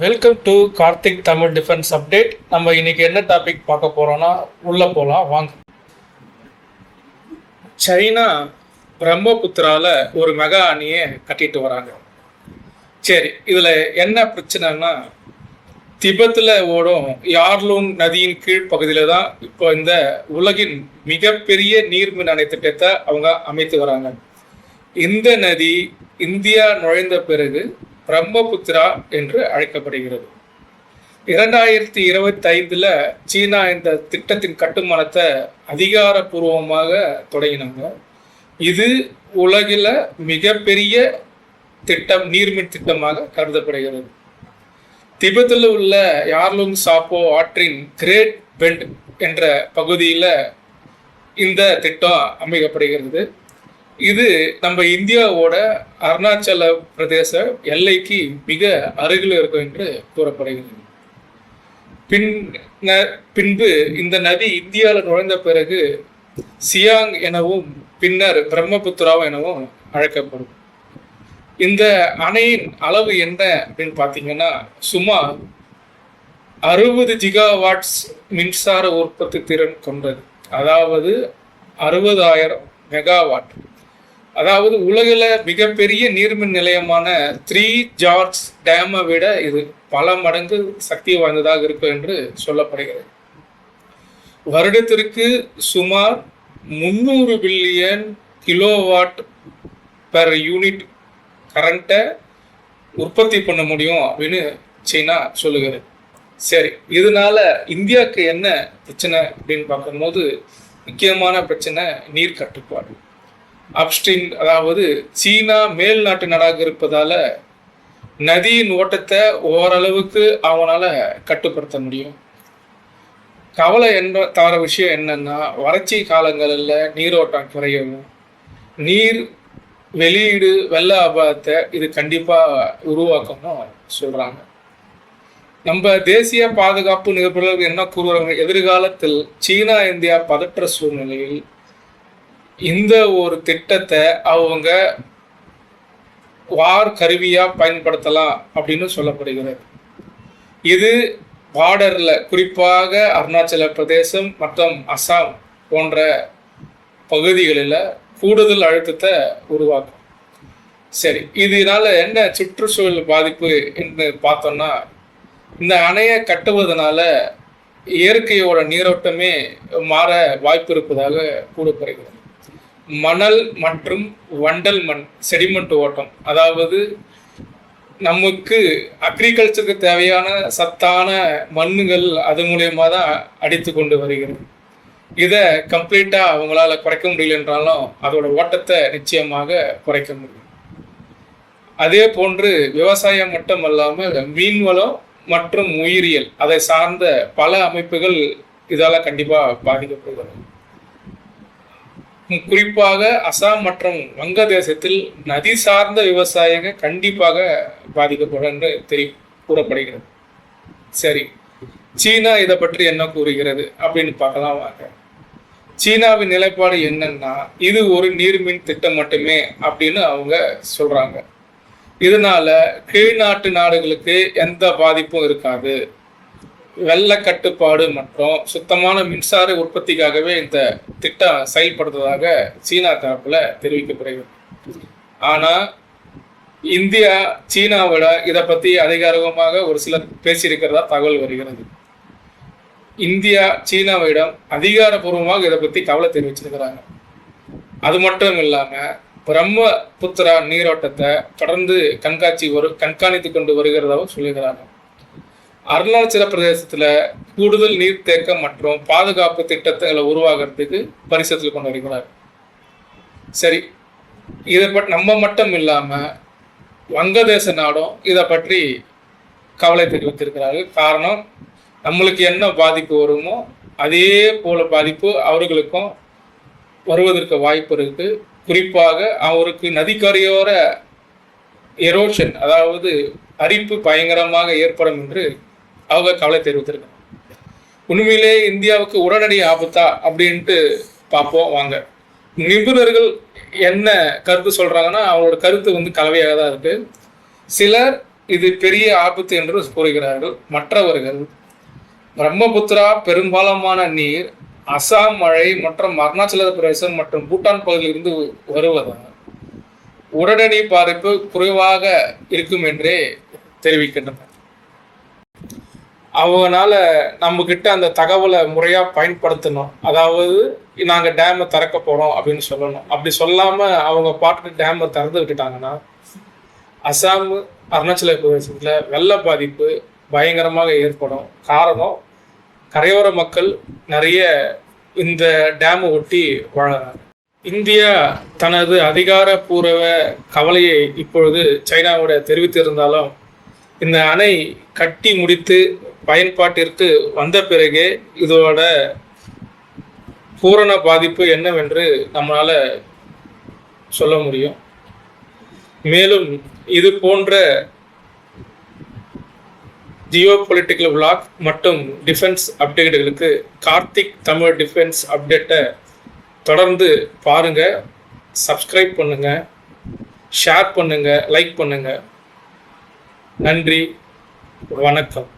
Welcome to Karthik Tamil defence update. நம்ம இன்னைக்கு என்ன டாபிக் பார்க்க போறோம்னா உள்ள போகலாம் வாங்க. சைனா பிரம்மபுத்திரால ஒரு மெகா அணியை கட்டிட்டு வராங்க. சரி, இதுல என்ன பிரச்சனைனா திபெத்தில் ஓடும் யார்லூங் நதியின் கீழ் பகுதியில தான் இப்போ இந்த உலகின் மிகப்பெரிய நீர்மின் அணை திட்டத்தை அவங்க அமைத்து வராங்க. இந்த நதி இந்தியா நுழைந்த பிறகு பிரம்மபுத்திரா என்று அழைக்கப்படுகிறது. 2025 சீனா இந்த திட்டத்தின் கட்டுமானத்தை அதிகாரப்பூர்வமாக தொடங்கினாங்க. இது உலகில் மிகப்பெரிய திட்டம், நீர்மின் திட்டமாக கருதப்படுகிறது. திபெத்தில் உள்ள யார்லுங் சாப்போ ஆற்றின் கிரேட் பெண்ட் என்ற பகுதியில் இந்த திட்டம் அமைக்கப்படுகிறது. இது நம்ம இந்தியாவோட அருணாச்சல பிரதேச எல்லைக்கு மிக அருகில் இருக்கும் என்று கூறப்படுகிறது. பின்பு இந்த நதி இந்தியாவில் நுழைந்த பிறகு சியாங் எனவும் பின்னர் பிரம்மபுத்திராவும் எனவும் அழைக்கப்படும். இந்த அணையின் அளவு என்ன அப்படின்னு பார்த்தீங்கன்னா சுமார் 60 ஜிகாவாட்ஸ் மின்சார உற்பத்தி திறன் கொண்டது. அதாவது 60,000 மெகாவாட். அதாவது உலகில் மிகப்பெரிய நீர்மின் நிலையமான 3 ஜார்ஜ் டேமை விட இது பல மடங்கு சக்தி வாய்ந்ததாக இருக்கும் என்று சொல்லப்படுகிறது. வருடத்திற்கு சுமார் 300 பில்லியன் கிலோவாட் பெர் யூனிட் கரண்ட்டை உற்பத்தி பண்ண முடியும் அப்படின்னு சீனா சொல்லுகிறது. சரி, இதனால இந்தியாவுக்கு என்ன பிரச்சனை அப்படின்னு பார்க்கும்போது முக்கியமான பிரச்சனை நீர் கட்டுப்பாடு. அப்ஸ்ட்ரீம், அதாவது சீனா மேல் நாட்டு நாடாக இருப்பதால நதியின் ஓட்டத்தை ஓரளவுக்கு அவனால கட்டுப்படுத்த முடியும். கவலை தவிர விஷயம் என்னன்னா வறட்சி காலங்களில் நீரோட்டம் குறையவும் நீர் வெளியீடு வெள்ள அபாயத்தை இது கண்டிப்பாக உருவாக்கணும் சொல்கிறாங்க. நம்ம தேசிய பாதுகாப்பு நிபுணர்கள் என்ன கூறுறாங்க, எதிர்காலத்தில் சீனா இந்தியா பதற்ற சூழ்நிலையில் இந்த ஒரு திட்டத்தை அவங்க வார் கருவியாக பயன்படுத்தலாம் அப்படின்னு சொல்லப்படுகிறது. இது பார்டரில், குறிப்பாக அருணாச்சல பிரதேசம் மற்றும் அசாம் போன்ற பகுதிகளில் கூடுதல் அழுத்தத்தை உருவாக்கும். சரி, இதனால என்ன சுற்றுச்சூழல் பாதிப்பு என்று பார்த்தோம்னா இந்த அணையை கட்டுவதனால இயற்கையோட நீரோட்டமே மாற வாய்ப்பு இருப்பதாக கூறப்படுகிறது. மணல் மற்றும் வண்டல் மண் செடிமெண்ட் ஓட்டம், அதாவது நமக்கு அக்ரிகல்ச்சருக்கு தேவையான சத்தான மண்ணுகள் அது மூலயமா தான் அடித்து கொண்டு வருகிறது. இதை கம்ப்ளீட்டாக அவங்களால குறைக்க முடியல என்றாலும் அதோட ஓட்டத்தை நிச்சயமாக குறைக்க முடியும். அதே போன்று விவசாயம் மட்டும் அல்லாமல் மீன்வளம் மற்றும் உயிரியல் அதை சார்ந்த பல அமைப்புகள் இதால் கண்டிப்பாக பாதிக்கப்படுகிறது. குறிப்பாக அசாம் மற்றும் வங்கதேசத்தில் நதி சார்ந்த விவசாயங்கள் கண்டிப்பாக பாதிக்கப்படும் என்று கூறப்படுகிறது. சரி, சீனா இதை பற்றி என்ன கூறுகிறது அப்படின்னு பார்க்கலாம் வாங்க. சீனாவின் நிலைப்பாடு என்னன்னா இது ஒரு நீர்மின் திட்டம் மட்டுமே அப்படின்னு அவங்க சொல்றாங்க. இதனால கீழ்நாட்டு நாடுகளுக்கு எந்த பாதிப்பும் இருக்காது. வெள்ள கட்டுப்பாடு மற்றும் சுத்தமான மின்சார உற்பத்திக்காகவே இந்த திட்டம் செயல்படுத்துவதாக சீனா தரப்புல தெரிவிக்கப்படுகிறது. ஆனா இந்தியா சீனாவோட இதை பத்தி அதிகாரமாக ஒரு சிலர் பேசியிருக்கிறதா தகவல் வருகிறது. இந்தியா சீனாவிடம் அதிகாரப்பூர்வமாக இதை பத்தி கவலை தெரிவிச்சிருக்கிறாங்க. அது மட்டும் இல்லாம பிரம்மபுத்திரா நீரோட்டத்தை தொடர்ந்து கண்காணித்து கொண்டு வருகிறதாகவும் சொல்லுகிறாங்க. அருணாச்சல பிரதேசத்துல கூடுதல் நீர்த்தேக்கம் மற்றும் பாதுகாப்பு திட்டங்களை உருவாகிறதுக்கு பரிசீலனை கொண்டு வருகிறார். சரி, இதை பற்றி நம்ம மட்டும் இல்லாம வங்கதேச நாடும் இதை பற்றி கவலை தெரிவித்திருக்கிறார்கள். காரணம், நம்மளுக்கு என்ன பாதிப்பு வருமோ அதே போல பாதிப்பு அவர்களுக்கும் வருவதற்கு வாய்ப்பு இருக்கு. குறிப்பாக அவருக்கு நதிக்கரையோர எரோஷன், அதாவது அரிப்பு பயங்கரமாக ஏற்படும் என்று அவங்க கவலை தெரிவித்திருக்காங்க. உண்மையிலே இந்தியாவுக்கு உடனடி ஆபத்தா அப்படின்ட்டு பார்ப்போம் வாங்க. நிபுணர்கள் என்ன கருத்து சொல்றாங்கன்னா அவங்களோட கருத்து கலவையாக தான் இருக்கு. சிலர் இது பெரிய ஆபத்து என்று கூறுகிறார்கள். மற்றவர்கள் பிரம்மபுத்திரா பெரும்பாலான நீர் அசாம் மழை மற்றும் அருணாச்சல பிரதேசம் மற்றும் பூட்டான் பகுதியிலிருந்து வருவதால் உடனடி பாதிப்பு குறைவாக இருக்கும் என்றே தெரிவிக்கின்றனர். அவங்களால நம்ம கிட்ட அந்த தகவலை முறையா பயன்படுத்தணும். அதாவது நாங்கள் டேமை திறக்க போறோம் அப்படின்னு சொல்லணும். அப்படி சொல்லாம அவங்க பாட்டு டேமை திறந்து விட்டுட்டாங்கன்னா அசாம் அருணாச்சல பிரதேசத்துல வெள்ள பாதிப்பு பயங்கரமாக ஏற்படும். காரணம், கரையோர மக்கள் நிறைய இந்த டேமை ஒட்டி வாழறாங்க. இந்தியா தனது அதிகாரப்பூர்வ கவலையை இப்பொழுது சைனாவோட தெரிவித்திருந்தாலும் இந்த அணை கட்டி முடித்து பயன்பாட்டிற்கு வந்த பிறகே இதோட பூரண பாதிப்பு என்னவென்று நம்மளால சொல்ல முடியும். மேலும் இது போன்ற ஜியோ பொலிட்டிக்கல் விளாக் மற்றும் டிஃபென்ஸ் அப்டேட்டுகளுக்கு கார்த்திக் தமிழ் டிஃபென்ஸ் அப்டேட்டை தொடர்ந்து பாருங்க, சப்ஸ்கிரைப் பண்ணுங்க, ஷேர் பண்ணுங்க, லைக் பண்ணுங்க. நன்றி, வணக்கம்.